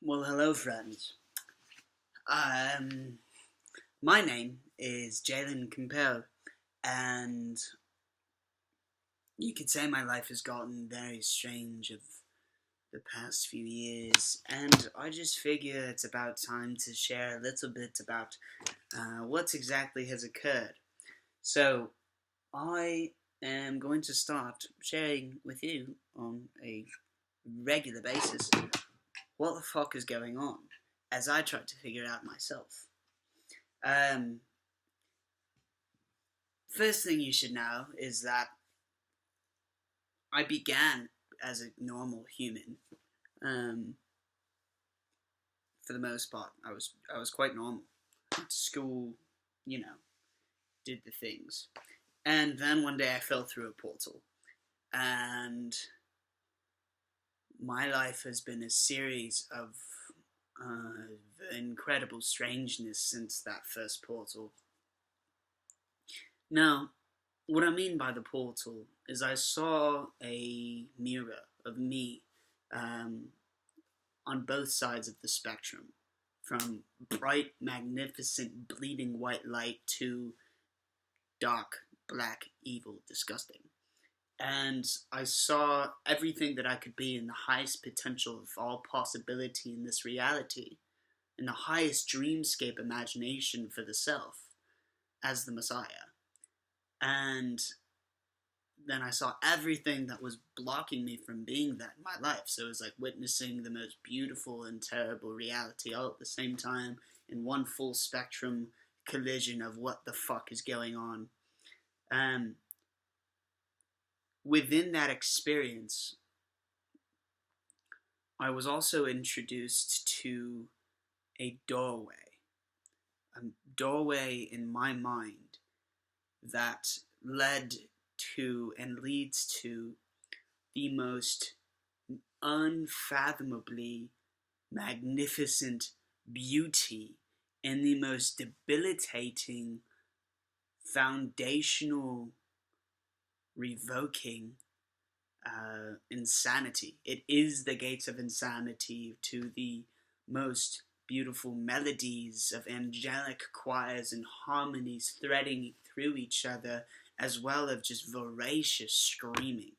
Well, hello, friends. Um, my name is Jalen Campbell, and you could say my life has gotten very strange of the past few years, and I just figure it's about time to share a little bit about what exactly has occurred. So, I am going to start sharing with you on a regular basis what the fuck is going on as I try to figure it out myself. Um, First thing you should know is that I began as a normal human. Um, for the most part, I was quite normal. Went to school, you know, did the things, and then one day I fell through a portal, and my life has been a series of incredible strangeness since that first portal. Now, what I mean by the portal is I saw a mirror of me um, on both sides of the spectrum, from bright, magnificent, bleeding white light to dark, black, evil, disgusting. And I saw everything that I could be in the highest potential of all possibility in this reality, in the highest dreamscape imagination for the self, as the Messiah. And then I saw everything that was blocking me from being that in my life. So it was like witnessing the most beautiful and terrible reality all at the same time in one full spectrum collision of what the fuck is going on. Um, Within that experience, I was also introduced to a a doorway in my mind that led to and leads to the most unfathomably magnificent beauty and the most debilitating, foundational, revoking insanity. It is the gates of insanity to the most beautiful melodies of angelic choirs and harmonies threading through each other, as well as just voracious screaming.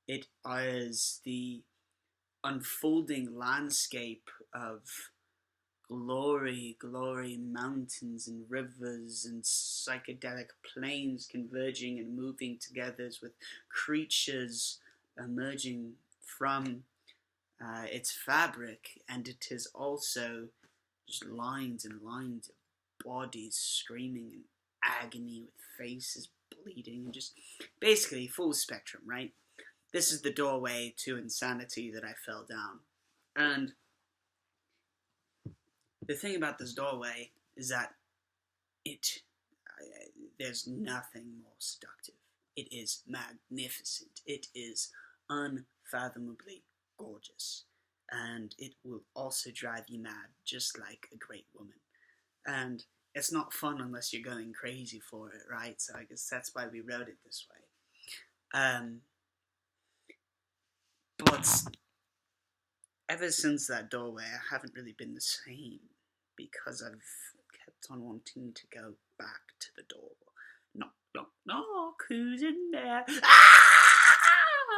It is the unfolding landscape of glory, mountains and rivers and psychedelic plains converging and moving together with creatures emerging from its fabric, and it is also just lines and lines of bodies screaming in agony with faces bleeding, and just basically full spectrum, right? This is the doorway to insanity that I fell down. And the thing about this doorway is that it there's nothing more seductive. It is magnificent. It is unfathomably gorgeous. And it will also drive you mad, just like a great woman. And it's not fun unless you're going crazy for it, right? So I guess that's why we wrote it this way. But ever since that doorway, I haven't really been the same because I've kept on wanting to go back to the door. Knock, knock, knock, who's in there?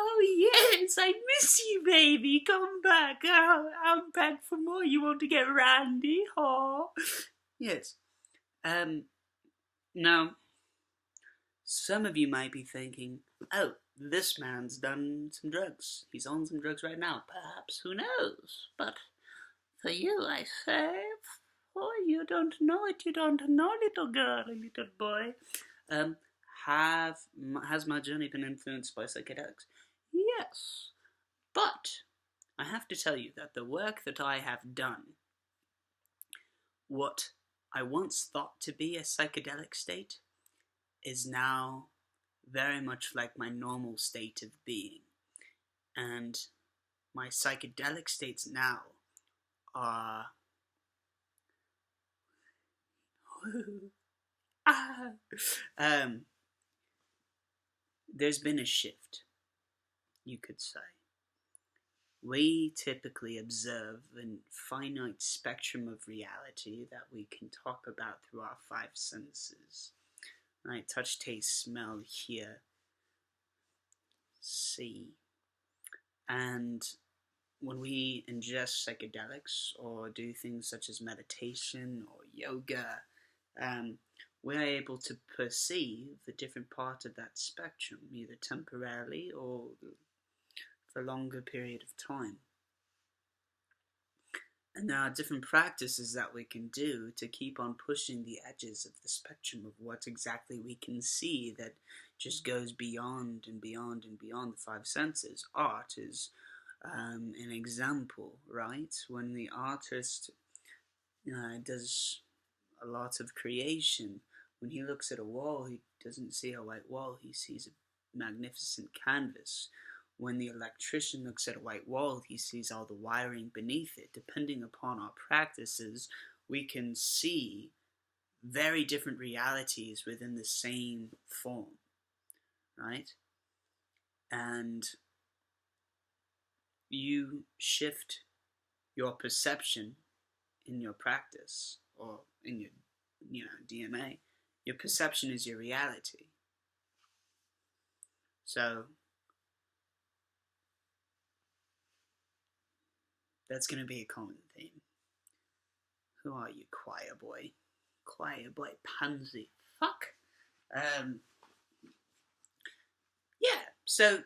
Oh, yes, I miss you, baby. Come back. Oh, I'm back for more. You want to get randy, huh? Yes. Now, some of you might be thinking, oh, this man's done some drugs. He's on some drugs right now. Perhaps, who knows? But for you, I say, oh, you don't know it. You don't know, little girl, little boy. Has my journey been influenced by psychedelics? Yes. But I have to tell you that the work that I have done, what I once thought to be a psychedelic state, is now very much like my normal state of being. And my psychedelic states now are there's been a shift, you could say. we typically observe a finite spectrum of reality that we can talk about through our five senses. Right? Touch, taste, smell, hear, see. And when we ingest psychedelics or do things such as meditation or yoga, we're able to perceive the different part of that spectrum, either temporarily or for a longer period of time. And there are different practices that we can do to keep on pushing the edges of the spectrum of what exactly we can see that just goes beyond and beyond and beyond the five senses. Art is an example, right? When the artist does a lot of creation, when he looks at a wall, he doesn't see a white wall, he sees a magnificent canvas. When the electrician looks at a white wall, he sees all the wiring beneath it. Depending upon our practices, we can see very different realities within the same form, right? And you shift your perception in your practice or in your DMA. Your perception is your reality. So that's going to be a common theme. Who are you, choir boy? Choir boy pansy. Fuck. Yeah, so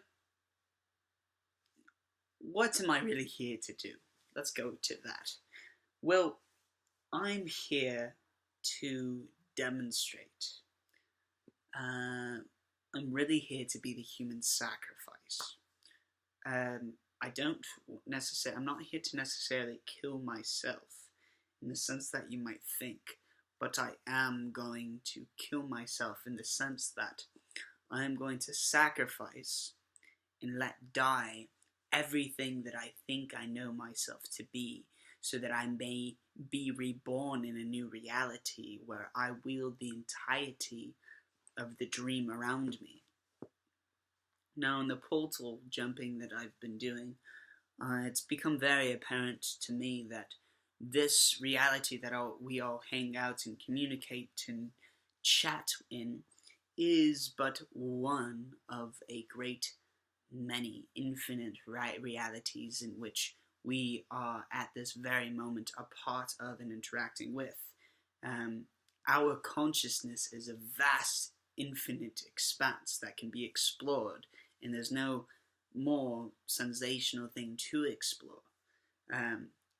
what am I really here to do? Let's go to that. Well, I'm here to demonstrate. I'm really here to be the human sacrifice. I'm not here to necessarily kill myself in the sense that you might think, but I am going to kill myself in the sense that I am going to sacrifice and let die everything that I think I know myself to be, so that I may be reborn in a new reality where I wield the entirety of the dream around me. Now, in the portal jumping that I've been doing, it's become very apparent to me that this reality that we all hang out and communicate and chat in is but one of a great many infinite realities in which we are at this very moment a part of and interacting with. Our consciousness is a vast, infinite expanse that can be explored, and there's no more sensational thing to explore.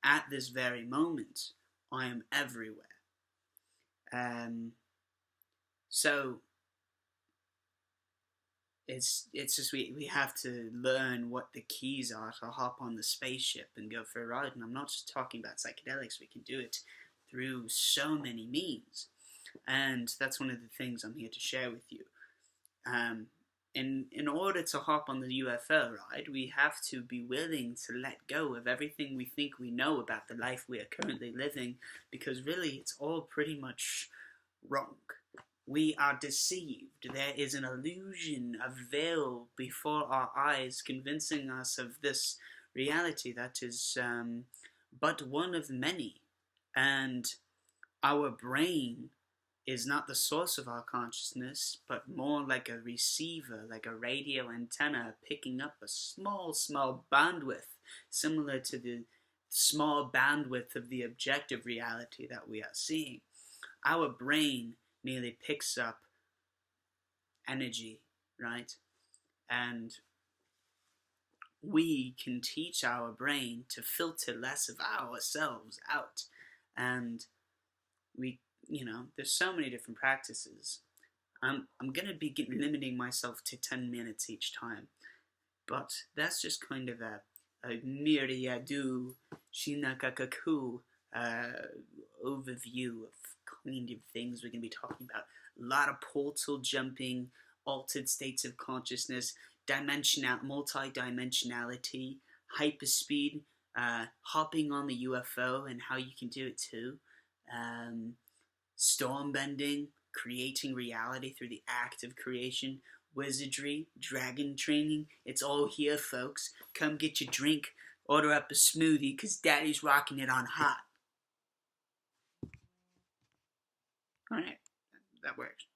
At this very moment, I am everywhere. So it's just we have to learn what the keys are to hop on the spaceship and go for a ride. And I'm not just talking about psychedelics. We can do it through so many means. And that's one of the things I'm here to share with you. In order to hop on the UFO ride, we have to be willing to let go of everything we think we know about the life we are currently living, because really it's all pretty much wrong. We are deceived. There is an illusion, a veil before our eyes convincing us of this reality that is but one of many. And our brain is not the source of our consciousness, but more like a receiver, like a radio antenna picking up a small bandwidth, similar to the small bandwidth of the objective reality that we are seeing. Our brain merely picks up energy, right? And we can teach our brain to filter less of ourselves out. And there's so many different practices. I'm going to be limiting myself to 10 minutes each time. But that's just kind of a myriadu shinakakaku overview of kind of things we're going to be talking about. A lot of portal jumping, altered states of consciousness, multi-dimensionality, hyperspeed, hopping on the UFO and how you can do it too, storm bending, creating reality through the act of creation, wizardry, dragon training. It's all here, folks. Come get your drink, Order up a smoothie, because Daddy's rocking it on hot. Alright, that works.